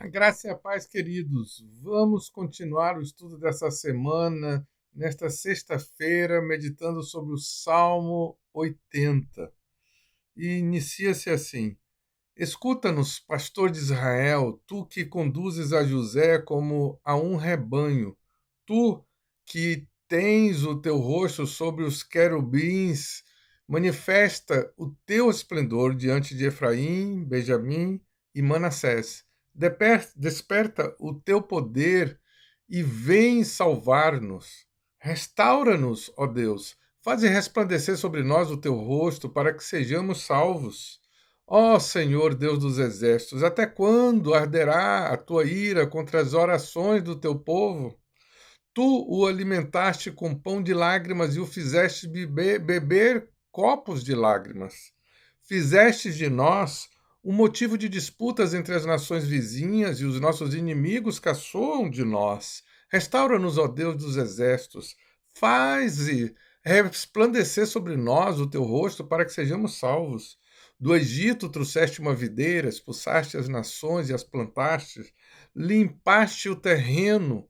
A graça e a paz, queridos. Vamos continuar o estudo dessa semana, nesta sexta-feira, meditando sobre o Salmo 80. E inicia-se assim: Escuta-nos, pastor de Israel, tu que conduzes a José como a um rebanho, tu que tens o teu rosto sobre os querubins, manifesta o teu esplendor diante de Efraim, Benjamim e Manassés. Desperta o teu poder e vem salvar-nos. Restaura-nos, ó Deus. Faze resplandecer sobre nós o teu rosto para que sejamos salvos. Ó Senhor Deus dos exércitos, até quando arderá a tua ira contra as orações do teu povo? Tu o alimentaste com pão de lágrimas e o fizeste beber copos de lágrimas. Fizeste de nós um motivo de disputas entre as nações vizinhas e os nossos inimigos caçoam de nós. Restaura-nos, ó Deus dos exércitos. Faze resplandecer sobre nós o teu rosto para que sejamos salvos. Do Egito trouxeste uma videira, expulsaste as nações e as plantaste, limpaste o terreno,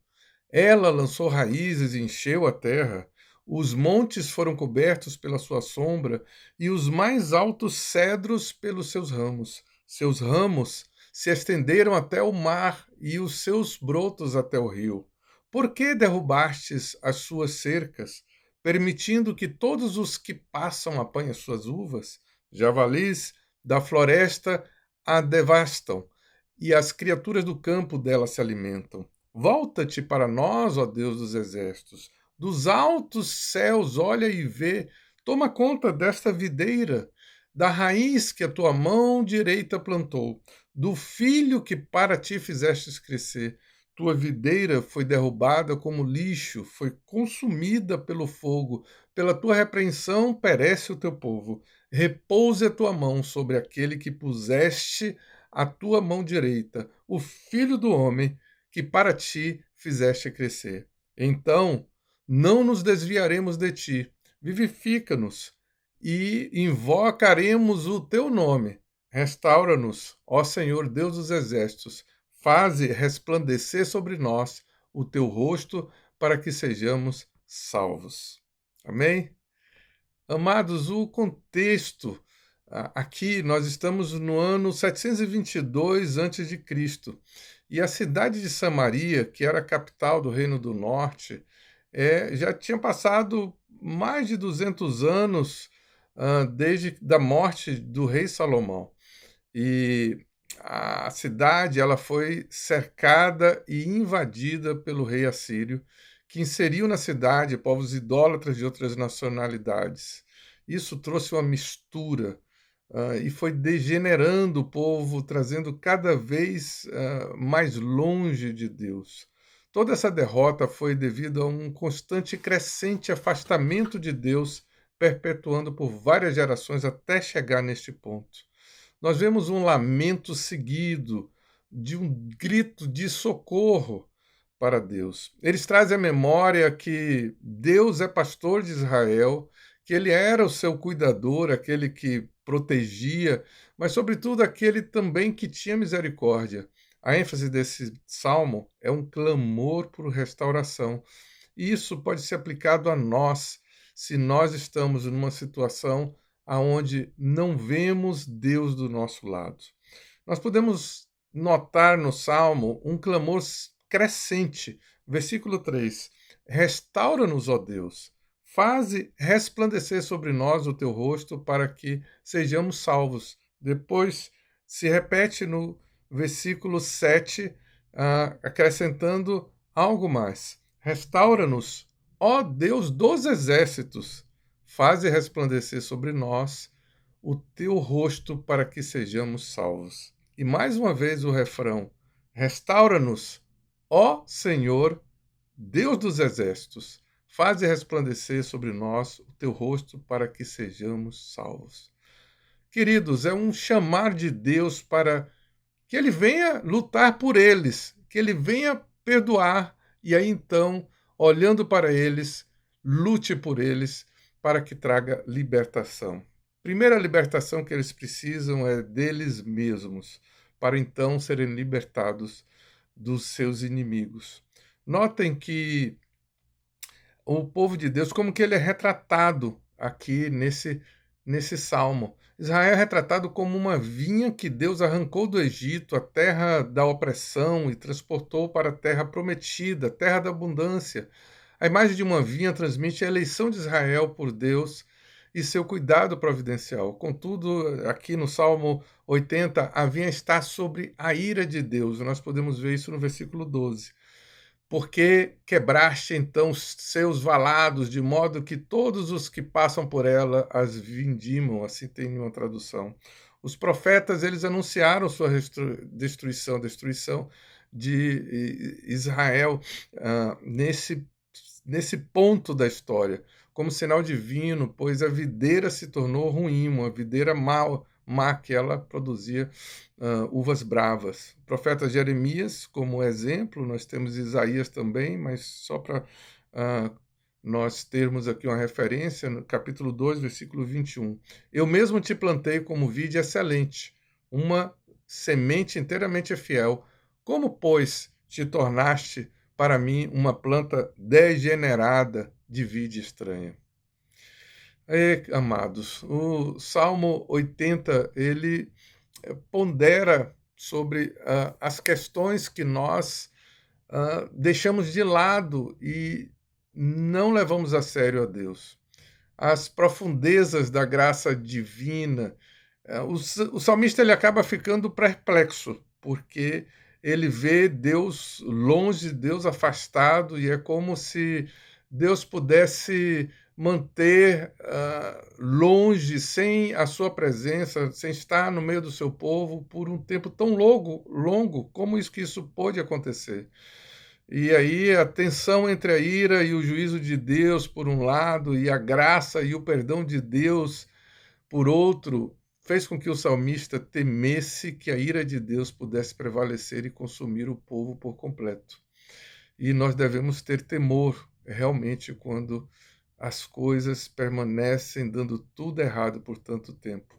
ela lançou raízes e encheu a terra. Os montes foram cobertos pela sua sombra, e os mais altos cedros pelos seus ramos. Seus ramos se estenderam até o mar, e os seus brotos até o rio. Por que derrubastes as suas cercas, permitindo que todos os que passam apanhem suas uvas? Javalis da floresta a devastam, e as criaturas do campo dela se alimentam. Volta-te para nós, ó Deus dos exércitos. Dos altos céus, olha e vê. Toma conta desta videira, da raiz que a tua mão direita plantou, do filho que para ti fizestes crescer. Tua videira foi derrubada como lixo, foi consumida pelo fogo. Pela tua repreensão perece o teu povo. Repouse a tua mão sobre aquele que puseste a tua mão direita, o filho do homem que para ti fizeste crescer. Então, não nos desviaremos de ti. Vivifica-nos e invocaremos o teu nome. Restaura-nos, ó Senhor Deus dos exércitos. Faze resplandecer sobre nós o teu rosto para que sejamos salvos. Amém? Amados, o contexto aqui nós estamos no ano 722 a.C. E a cidade de Samaria, que era a capital do Reino do Norte, já tinha passado mais de 200 anos desde da morte do rei Salomão. E a cidade ela foi cercada e invadida pelo rei assírio, que inseriu na cidade povos idólatras de outras nacionalidades. Isso trouxe uma mistura e foi degenerando o povo, trazendo cada vez mais longe de Deus. Toda essa derrota foi devido a um constante e crescente afastamento de Deus, perpetuando por várias gerações até chegar neste ponto. Nós vemos um lamento seguido de um grito de socorro para Deus. Eles trazem à memória que Deus é pastor de Israel, que ele era o seu cuidador, aquele que protegia, mas, sobretudo, aquele também que tinha misericórdia. A ênfase desse salmo é um clamor por restauração. E isso pode ser aplicado a nós, se nós estamos numa situação aonde não vemos Deus do nosso lado. Nós podemos notar no Salmo um clamor crescente. Versículo 3: Restaura-nos, ó Deus, faze resplandecer sobre nós o teu rosto para que sejamos salvos. Depois se repete no versículo 7, acrescentando algo mais. Restaura-nos, ó Deus dos exércitos, faze resplandecer sobre nós o teu rosto para que sejamos salvos. E mais uma vez o refrão: restaura-nos, ó Senhor, Deus dos exércitos, faze resplandecer sobre nós o teu rosto para que sejamos salvos. Queridos, é um chamar de Deus para que ele venha lutar por eles, que ele venha perdoar, e aí então, olhando para eles, lute por eles para que traga libertação. Primeira libertação que eles precisam é deles mesmos. para então serem libertados dos seus inimigos. Notem que o povo de Deus, como que ele é retratado aqui nesse salmo. Israel é retratado como uma vinha que Deus arrancou do Egito, a terra da opressão, e transportou para a terra prometida, a terra da abundância. A imagem de uma vinha transmite a eleição de Israel por Deus e seu cuidado providencial. Contudo, aqui no Salmo 80, a vinha está sobre a ira de Deus. Nós podemos ver isso no versículo 12. Porque quebraste então os seus valados, de modo que todos os que passam por ela as vindimam, assim tem uma tradução. Os profetas, eles anunciaram sua destruição de Israel nesse ponto da história, como sinal divino, pois a videira se tornou ruim, uma videira má que ela produzia uvas bravas. O profeta Jeremias, como exemplo, nós temos Isaías também, mas só para nós termos aqui uma referência, no capítulo 2, versículo 21. Eu mesmo te plantei como vide excelente, uma semente inteiramente fiel. Como, pois, te tornaste para mim uma planta degenerada de vide estranha? Amados, o Salmo 80, ele pondera sobre as questões que nós deixamos de lado e não levamos a sério a Deus. As profundezas da graça divina. O salmista ele acaba ficando perplexo, porque ele vê Deus longe, Deus afastado, e é como se Deus pudesse manter longe, sem a sua presença, sem estar no meio do seu povo por um tempo tão longo, como isso pôde acontecer? E aí a tensão entre a ira e o juízo de Deus, por um lado, e a graça e o perdão de Deus, por outro, fez com que o salmista temesse que a ira de Deus pudesse prevalecer e consumir o povo por completo. E nós devemos ter temor, realmente, quando as coisas permanecem dando tudo errado por tanto tempo.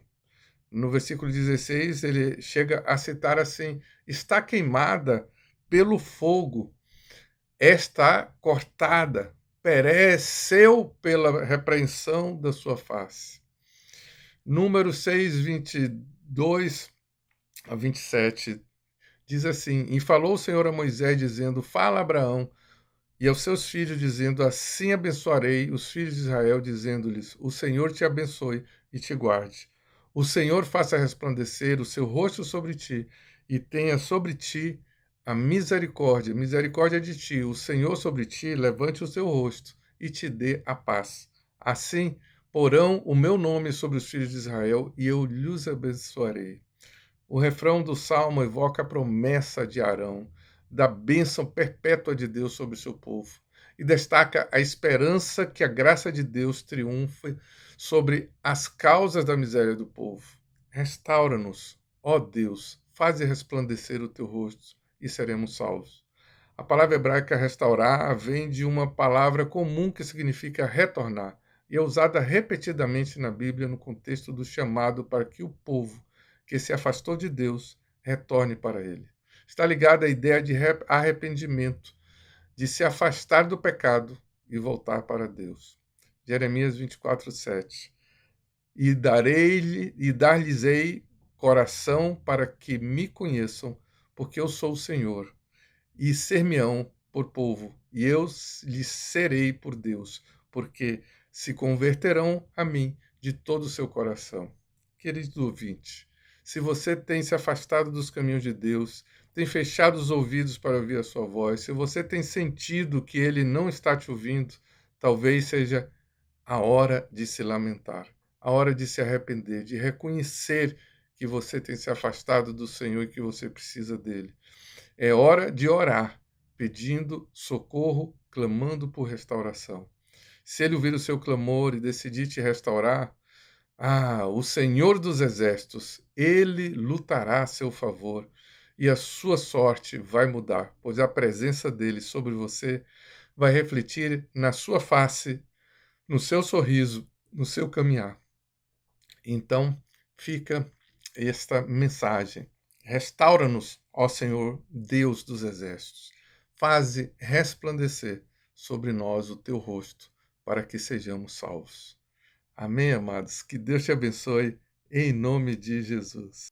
No versículo 16, ele chega a citar assim: está queimada pelo fogo, está cortada, pereceu pela repreensão da sua face. Número 6, 22 a 27, diz assim: E falou o Senhor a Moisés, dizendo: Fala a Abraão e aos seus filhos, dizendo: Assim abençoarei os filhos de Israel, dizendo-lhes: O Senhor te abençoe e te guarde. O Senhor faça resplandecer o seu rosto sobre ti e tenha sobre ti a misericórdia de ti. O Senhor sobre ti levante o seu rosto e te dê a paz. Assim porão o meu nome sobre os filhos de Israel e eu lhes abençoarei. O refrão do Salmo evoca a promessa de Arão, da bênção perpétua de Deus sobre o seu povo, e destaca a esperança que a graça de Deus triunfe sobre as causas da miséria do povo. Restaura-nos, ó Deus, faze resplandecer o teu rosto e seremos salvos. A palavra hebraica restaurar vem de uma palavra comum que significa retornar, e é usada repetidamente na Bíblia no contexto do chamado para que o povo que se afastou de Deus retorne para ele. Está ligada à ideia de arrependimento, de se afastar do pecado e voltar para Deus. Jeremias 24, 7. E dar-lhes-ei coração para que me conheçam, porque eu sou o Senhor, e ser-me-ão por povo, e eu lhes serei por Deus, porque se converterão a mim de todo o seu coração. Querido ouvinte, se você tem se afastado dos caminhos de Deus, tem fechado os ouvidos para ouvir a sua voz, se você tem sentido que ele não está te ouvindo, talvez seja a hora de se lamentar, a hora de se arrepender, de reconhecer que você tem se afastado do Senhor e que você precisa dele. É hora de orar, pedindo socorro, clamando por restauração. Se ele ouvir o seu clamor e decidir te restaurar, o Senhor dos Exércitos, ele lutará a seu favor e a sua sorte vai mudar, pois a presença dele sobre você vai refletir na sua face, no seu sorriso, no seu caminhar. Então, fica esta mensagem. Restaura-nos, ó Senhor, Deus dos exércitos. Faze resplandecer sobre nós o teu rosto, para que sejamos salvos. Amém, amados? Que Deus te abençoe, em nome de Jesus.